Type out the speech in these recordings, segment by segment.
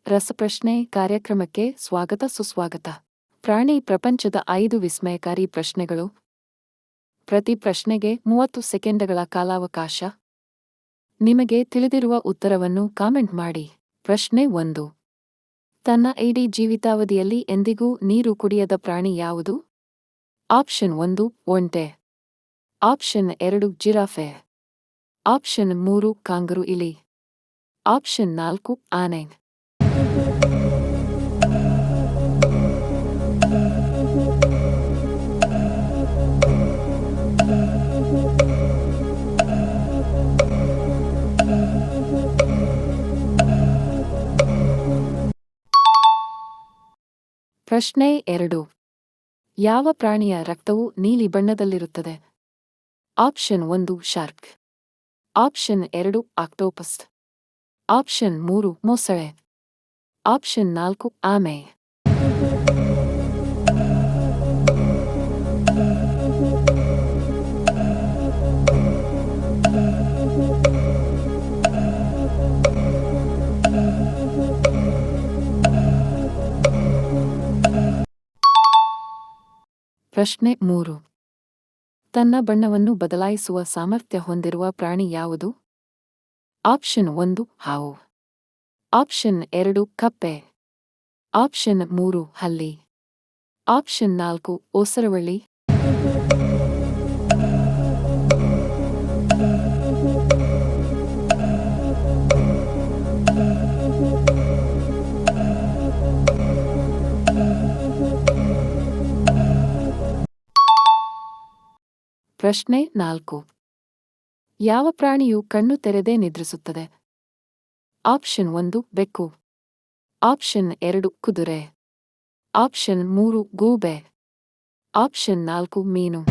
ರಸಪ್ರಶ್ನೆ ಕಾರ್ಯಕ್ರಮಕ್ಕೆ ಸ್ವಾಗತ ಸುಸ್ವಾಗತ. ಪ್ರಾಣಿ ಪ್ರಪಂಚದ 5 ವಿಸ್ಮಯಕಾರಿ ಪ್ರಶ್ನೆಗಳು. ಪ್ರತಿ ಪ್ರಶ್ನೆಗೆ 30 ಸೆಕೆಂಡ್ಗಳ ಕಾಲಾವಕಾಶ. ನಿಮಗೆ ತಿಳಿದಿರುವ ಉತ್ತರವನ್ನು ಕಾಮೆಂಟ್ ಮಾಡಿ. ಪ್ರಶ್ನೆ 1. ತನ್ನ ಇಡೀ ಜೀವಿತಾವಧಿಯಲ್ಲಿ ಎಂದಿಗೂ ನೀರು ಕುಡಿಯದ ಪ್ರಾಣಿ ಯಾವುದು? ಆಪ್ಷನ್ 1 ಒಂಟೆ, ಆಪ್ಷನ್ 2 ಜಿರಾಫೆ, ಆಪ್ಷನ್ 3 ಕಾಂಗರು ಇಲಿ, ಆಪ್ಷನ್ 4 ಆನೆ. ಪ್ರಶ್ನೆ 2. ಯಾವ ಪ್ರಾಣಿಯ ರಕ್ತವು ನೀಲಿ ಬಣ್ಣದಲ್ಲಿರುತ್ತದೆ? Option 1 shark, option 2 octopus, option 3 ಮೊಸಳೆ, ಆಪ್ಷನ್ 4 ಆಮೆ. ಪ್ರಶ್ನೆ 3. ತನ್ನ ಬಣ್ಣವನ್ನು ಬದಲಾಯಿಸುವ ಸಾಮರ್ಥ್ಯ ಹೊಂದಿರುವ ಪ್ರಾಣಿ ಯಾವುದು? ಆಪ್ಷನ್ 1 ಹಾವು, ಆಪ್ಷನ್ 2 ಕಪ್ಪೆ, ಆಪ್ಷನ್ 3 ಹಲ್ಲಿ, ಆಪ್ಷನ್ 4 ಓಸರವಳ್ಳಿ. ಪ್ರಶ್ನೆ 4. ಯಾವ ಪ್ರಾಣಿಯು ಕಣ್ಣು ತೆರೆದೇ ನಿದ್ರಿಸುತ್ತದೆ? ಆಪ್ಷನ್ 1 ಬೆಕ್ಕು, ಆಪ್ಷನ್ 2 ಕುದುರೆ, ಆಪ್ಷನ್ 3 ಗೂಬೆ, ಆಪ್ಷನ್ 4 ಮೀನು.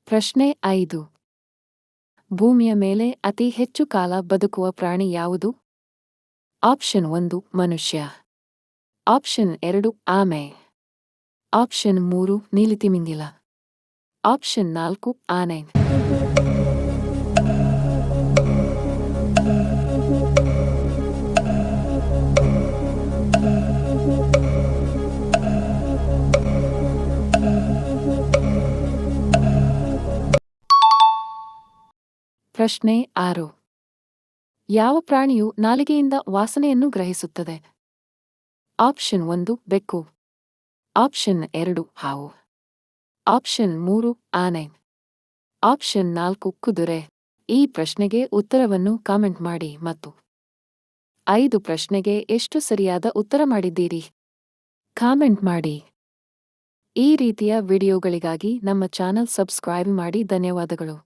ಪ್ರಶ್ನೆ 5. ಭೂಮಿಯ ಮೇಲೆ ಅತಿ ಹೆಚ್ಚು ಕಾಲ ಬದುಕುವ ಪ್ರಾಣಿ ಯಾವುದು? ಆಪ್ಷನ್ 1 ಮನುಷ್ಯ, ಆಪ್ಷನ್ 2 ಆಮೆ, ಆಪ್ಷನ್ 3 ನೀಲಿತಿಮಿಂಗಿಲ, ಆಪ್ಷನ್ 4 ಆನೆ. ಪ್ರಶ್ನೆ 6. ಯಾವ ಪ್ರಾಣಿಯು ನಾಲಿಗೆಯಿಂದ ವಾಸನೆಯನ್ನು ಗ್ರಹಿಸುತ್ತದೆ? ಆಪ್ಷನ್ 1 ಬೆಕ್ಕು, ಆಪ್ಷನ್ 2 ಹಾವು, ಆಪ್ಷನ್ 3 ಆನೆ, ಆಪ್ಷನ್ 4 ಕುದುರೆ. ಈ ಪ್ರಶ್ನೆಗೆ ಉತ್ತರವನ್ನು ಕಾಮೆಂಟ್ ಮಾಡಿ ಮತ್ತು 5 ಪ್ರಶ್ನೆಗೆ ಎಷ್ಟು ಸರಿಯಾದ ಉತ್ತರ ಮಾಡಿದ್ದೀರಿ? ಕಾಮೆಂಟ್ ಮಾಡಿ. ಈ ರೀತಿಯ ವಿಡಿಯೋಗಳಿಗಾಗಿ ನಮ್ಮ ಚಾನಲ್ ಸಬ್ಸ್ಕ್ರೈಬ್ ಮಾಡಿ. ಧನ್ಯವಾದಗಳು.